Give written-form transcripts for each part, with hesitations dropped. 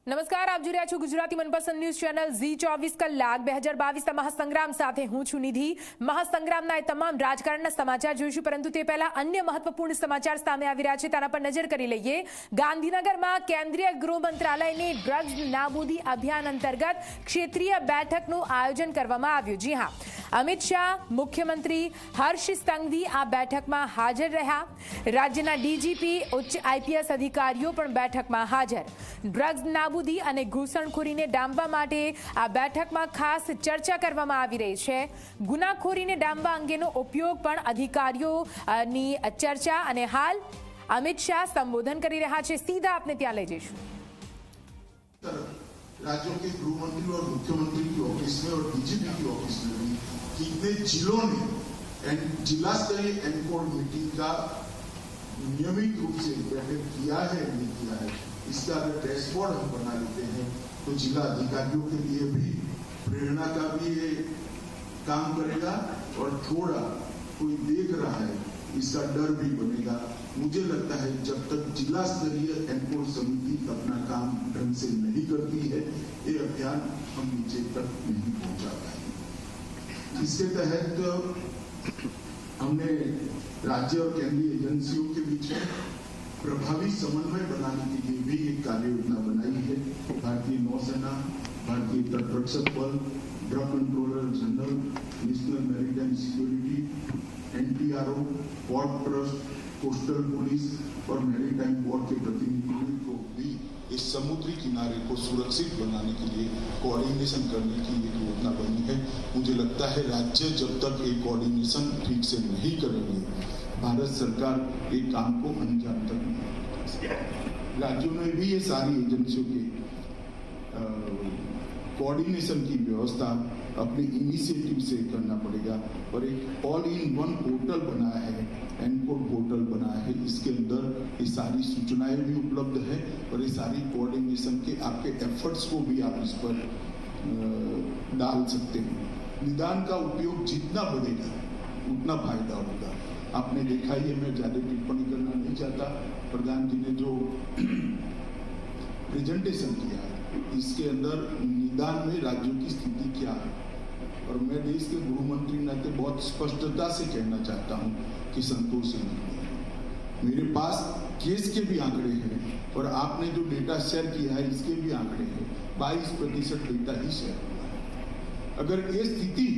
નમસ્કાર, આપ જોઈ રહ્યા છો ગુજરાતી મનપસંદ ન્યૂઝ ચેનલ Z24 કલાક 2022ના મહાસંગ્રામ સાથે હું છું નિધિ। મહાસંગ્રામના એ તમામ રાજકારણના સમાચાર જોઈશું, પરંતુ તે પહેલા અન્ય મહત્વપૂર્ણ સમાચાર સામે આવી રહ્યા છે તેના પર નજર કરી લઈએ। ગાંધીનગરમાં કેન્દ્રીય ગૃહ મંત્રાલયની ડ્રગ્સ નાબૂદી અભિયાન અંતર્ગત ક્ષેત્રીય બેઠકનું આયોજન કરવામાં આવ્યું। જી હા, અમિત શાહ, મુખ્યમંત્રી હર્ષ સંઘવી આ બેઠકમાં હાજર રહ્યા। રાજ્યના ડીજીપી, ઉચ્ચ આઈપીએસ અધિકારીઓ પણ બેઠકમાં હાજર। ડ્રગ્સ નાબૂદી અને ઘૂસણખોરીને ડામવા માટે આ બેઠકમાં ખાસ ચર્ચા કરવામાં આવી રહી છે। ગુનાખોરીને ડામવા અંગેનો ઉપયોગ પણ અધિકારીઓની ચર્ચા અને હાલ અમિત શાહ સંબોધન કરી રહ્યા છે। સીધા આપને ત્યાં લઈ જઈશું। राज्यों के गृह मंत्री और मुख्यमंत्री की ऑफिस में और डीजीपी की ऑफिस में भी कितने जिलों ने जिला स्तरीय एनकोड मीटिंग का नियमित रूप से बैठक किया है नहीं किया है, इसका अगर डैशबोर्ड हम बना लेते हैं तो जिला अधिकारियों के लिए भी प्रेरणा का भी ये काम करेगा और थोड़ा कोई देख रहा है इसका डर भी बनेगा। मुझे लगता है जब तक जिला स्तरीय एनकोड समिति अपना काम ढंग से नहीं करती है ये अभियान हम नीचे तक नहीं पहुंचा पाएंगे। इसके तहत हमने राज्य और केंद्रीय एजेंसियों के बीच में प्रभावी समन्वय बनाने के लिए भी एक कार्य योजना बनाई है। भारतीय नौसेना, भारतीय तटरक्षक बल, drug controller general, national maritime security, NTRO, port trust, coastal police और मैरीटाइम बोर्ड के प्रतिनिधियों को भी इस समुद्री किनारे को सुरक्षित बनाने के लिए कोऑर्डिनेशन करने की एक योजना बनी है। मुझे लगता है राज्य जब तक ये कोऑर्डिनेशन ठीक से नहीं करेंगे, भारत सरकार एक काम को अंजाम तक नहीं। राज्यों ने भी ये सारी एजेंसियों के कोऑर्डिनेशन की व्यवस्था अपने इनिशिएटिव से करना पड़ेगा और एक ऑल इन वन पोर्टल बनाया है, एनकोड पोर्टल बनाया है। इसके अंदर ये सारी सूचनाएं भी उपलब्ध है और ये सारी कोऑर्डिनेशन के आपके एफर्ट्स को भी आप इस पर डाल सकते हैं। निदान का उपयोग जितना बढ़ेगा उतना फायदा होगा। आपने देखा ही है, मैं ज्यादा टिप्पणी करना नहीं चाहता। प्रधान जी ने जो प्रेजेंटेशन किया है इसके अंदर निदान में राज्यों की स्थिति क्या है, और मैं देश के गृह मंत्री नाते बहुत स्पष्टता से कहना चाहता हूं कि संतोषजनक नहीं है। मेरे पास केस के भी आंकड़े हैं और आपने जो डेटा शेयर किया है इसके भी आंकड़े हैं। 22% डेटा ही शेयर हुआ है। अगर ये स्थिति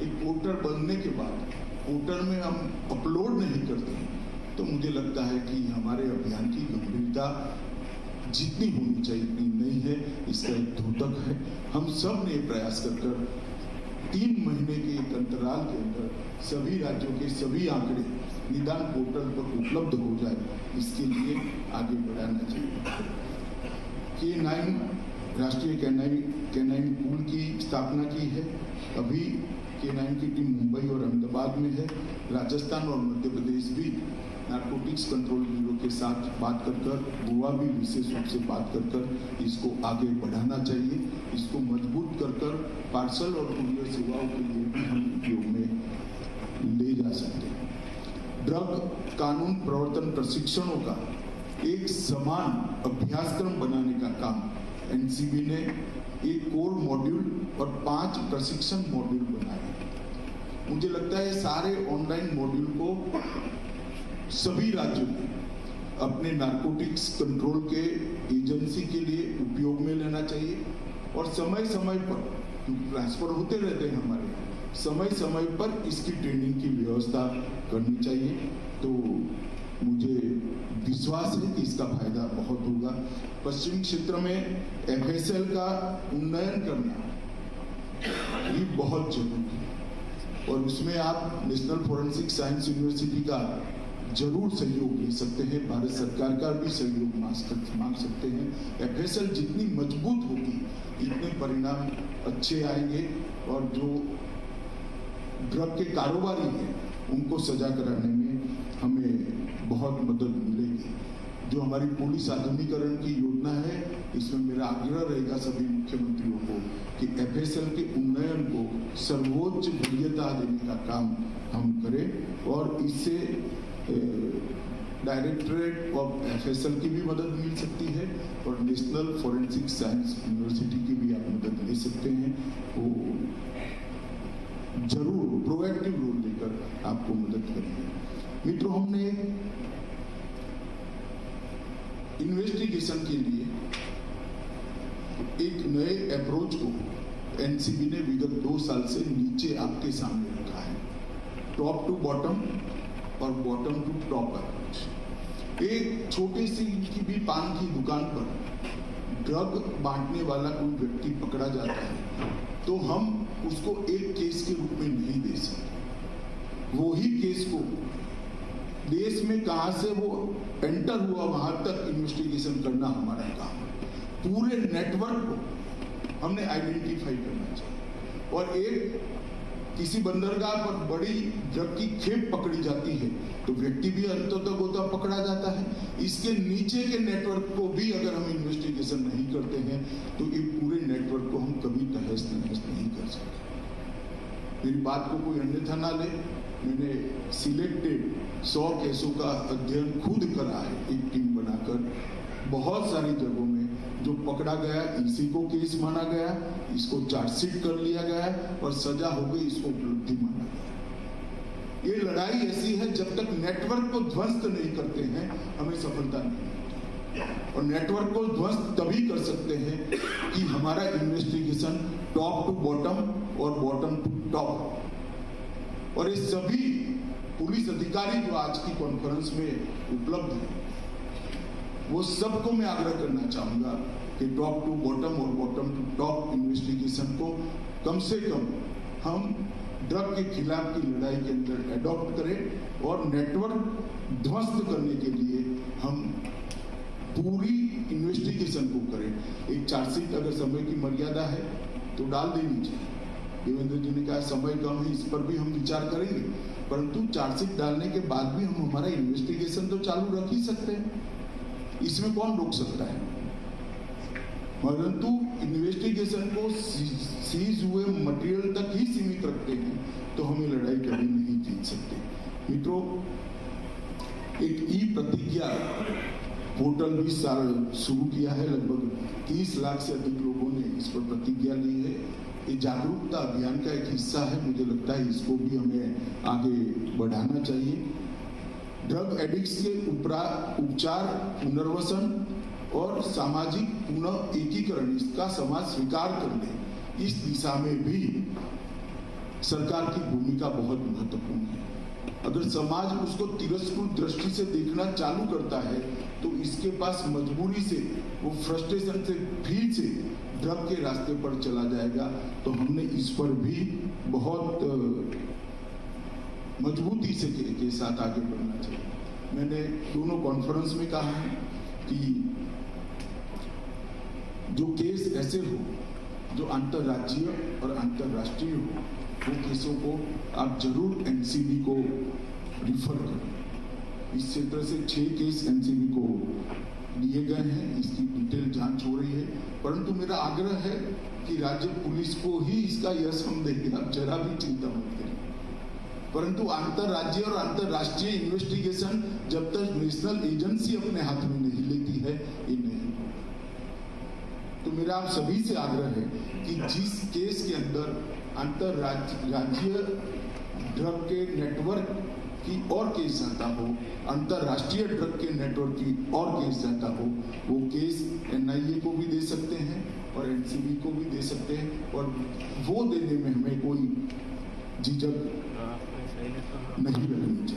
एक पोर्टल बनने के बाद पोर्टल में हम अपलोड नहीं करते तो मुझे लगता है कि हमारे अभियान की गंभीरता जितनी होनी चाहिए इतनी नहीं है। इसका एक द्योतक है। हम सब ने प्रयास कर 3 महीने के एक अंतराल के अंदर सभी राज्यों के सभी आंकड़े निदान पोर्टल पर उपलब्ध हो जाए, इसके लिए आगे बढ़ाना चाहिए। K9 राष्ट्रीय कैनाइन पूल की स्थापना की है। अभी K9 की टीम मुंबई और अहमदाबाद में है। राजस्थान और मध्य प्रदेश भी नार्कोटिक्स कंट्रोल ब्यूरो के साथ बात कर गोवा भी विशेष रूप से बात कर इसको आगे बढ़ाना चाहिए। इसको मजबूत कर पार्सल और कुरियर सेवाओं के लिए भी हम उपयोग में ले जा सकते हैं। ड्रग कानून प्रवर्तन प्रशिक्षणों का एक समान अभ्यासक्रम बनाने का काम एनसीबी ने एक कोर मॉड्यूल और 5 प्रशिक्षण मॉड्यूल बनाए। मुझे लगता है सारे ऑनलाइन मॉड्यूल को सभी राज्यों को अपने नार्कोटिक्स कंट्रोल के एजेंसी के लिए उपयोग में लेना चाहिए और समय समय पर ट्रांसफर होते रहते हैं हमारे, समय समय पर इसकी ट्रेनिंग की व्यवस्था करनी चाहिए। तो मुझे विश्वास है कि इसका फायदा बहुत होगा। पश्चिमी क्षेत्र में एफएसएल का उन्नयन करना ये बहुत जरूरी है और उसमें आप नेशनल फोरेंसिक साइंस यूनिवर्सिटी का जरूर सहयोग ले सकते हैं। भारत सरकार का भी सहयोग मांग सकते हैं। एफएसएल जितनी मजबूत होगी इतने परिणाम अच्छे आएंगे और जो ड्रग के कारोबारी हैं उनको सजा कराने में हमें बहुत मदद मिलेगी। जो हमारी पुलिस आधुनिकीकरण की योजना है इसमें मेरा आग्रह रहेगा सभी मुख्यमंत्रियों को कि एफएसएल के उन्नयन को सर्वोच्च वरीयता देने का काम हम करें और इससे डायरेक्टरेट ऑफ एफएसएल की भी मदद मिल सकती है और नेशनल फॉरेंसिक साइंस यूनिवर्सिटी की भी आप मदद ले सकते हैं। वो जरूर प्रोएक्टिव रोल लेकर आपको मदद करेंगे। मित्रों, हमने इन्वेस्टिगेशन के लिए एक नए अप्रोच को एनसीबी ने विगत 2 साल से नीचे आपके सामने रखा है। टॉप टू बॉटम और बॉटम टू टॉप अप्रोच। एक छोटी सी की भी पान की दुकान पर ड्रग बांटने वाला कोई व्यक्ति पकड़ा जाता है तो हम उसको एक केस के रूप में नहीं दे सकते। वो ही केस को देश में कहां से वो एंटर हुआ वहां तक इन्वेस्टिगेशन करना हमारा काम है। पूरे नेटवर्क को हमने आइडेंटिफाई करना चाहिए। और एक किसी बंदरगाह पर बड़ी ड्रग की खेप पकड़ी जाती है तो व्यक्ति भी अंततः गोता पकड़ा जाता है। इसके नीचे के नेटवर्क को भी अगर हम इन्वेस्टिगेशन नहीं करते हैं तो ये पूरे नेटवर्क को हम कभी तहस नहस नहीं कर सकते। मेरी बात को कोई अन्यथा ना ले, मैंने सिलेक्टेड 100 केसों का अध्ययन खुद करा है, एक टीम बनाकर। बहुत सारी जगहों में जो पकड़ा गया इसी को केस माना गया, इसको चार्जशीट कर लिया गया और सजा हो गई, इसको उपलब्धि माना गया। ये लड़ाई ऐसी है, जब तक नेटवर्क को ध्वस्त नहीं करते हैं हमें सफलता नहीं मिलती। और नेटवर्क को ध्वस्त तभी कर सकते हैं कि हमारा इन्वेस्टिगेशन टॉप टू बॉटम और बॉटम टू टॉप। और ये सभी पुलिस अधिकारी जो आज की कॉन्फ्रेंस में उपलब्ध है, वो सबको मैं आग्रह करना चाहूंगा कि टॉप टू बॉटम और बॉटम टू टॉप इन्वेस्टिगेशन को कम से कम हम ड्रग के खिलाफ की लड़ाई के अंदर एडॉप्ट करें और नेटवर्क ध्वस्त करने के लिए हम पूरी इन्वेस्टिगेशन को करें। एक चार्जशीट अगर समय की मर्यादा है तो डाल देनी चाहिए। देवेंद्र जी ने कहा समय कम है, इस पर भी हम विचार करेंगे, परंतु चार्जशीट डालने के बाद भी हम हमारा इन्वेस्टिगेशन तो चालू रख ही सकते हैं, इसमें कौन रोक सकता है। परंतु इन्वेस्टिगेशन को सीज हुए मटेरियल तक ही सीमित रखते हैं तो हमें लड़ाई कभी नहीं जीत सकते। मित्रों, एक ई प्रतिज्ञा पोर्टल भी शुरू किया है। लगभग 30 लाख से अधिक लोगों ने इस पर प्रतिज्ञा ली है। ये जागरूकता अभियान का एक हिस्सा है। मुझे लगता है इसको भी हमें आगे बढ़ाना चाहिए। ड्रग एडिक्ट्स के उपचार, पुनर्वसन और सामाजिक पुनः एकीकरण, इसका समाज स्वीकार कर ले, इस दिशा में भी सरकार की भूमिका बहुत महत्वपूर्ण है। अगर समाज उसको तिरस्कृत दृष्टि से देखना चालू करता है तो इसके पास मजबूरी से वो फ्रस्ट्रेशन से फिर से ड्रग के रास्ते पर चला जाएगा। तो हमने इस पर भी बहुत मजबूती से के साथ आगे बढ़ना चाहिए। मैंने दोनों कॉन्फ्रेंस में कहा है कि जो केस ऐसे हो जो अंतर्राज्यीय और अंतर्राष्ट्रीय हो, वो केसों को आप जरूर एनसीबी को रिफर करें। इस क्षेत्र से 6 केस एनसीबी को दिए गए हैं, इसकी डिटेल जांच हो रही है। परंतु मेरा आग्रह है कि राज्य पुलिस को ही इसका यश हम देंगे, आप जरा भी चिंता मत करें। परंतु अंतर्राज्यीय और अंतर्राष्ट्रीय इन्वेस्टिगेशन जब तक नेशनल एजेंसी अपने हाथ में नहीं लेती है, ये नहीं। तो मेरा आप सभी से आग्रह है कि जिस केस के अंदर अंतर्राज्यीय ड्रग के नेटवर्क की और केस आता हो, अंतर्राष्ट्रीय ड्रग के नेटवर्क की और केस आता हो, वो केस एनआईए को भी दे सकते हैं और एनसीबी को भी दे सकते हैं। और वो देने में हमें कोई झिझक नहीं रखनी चाहिए।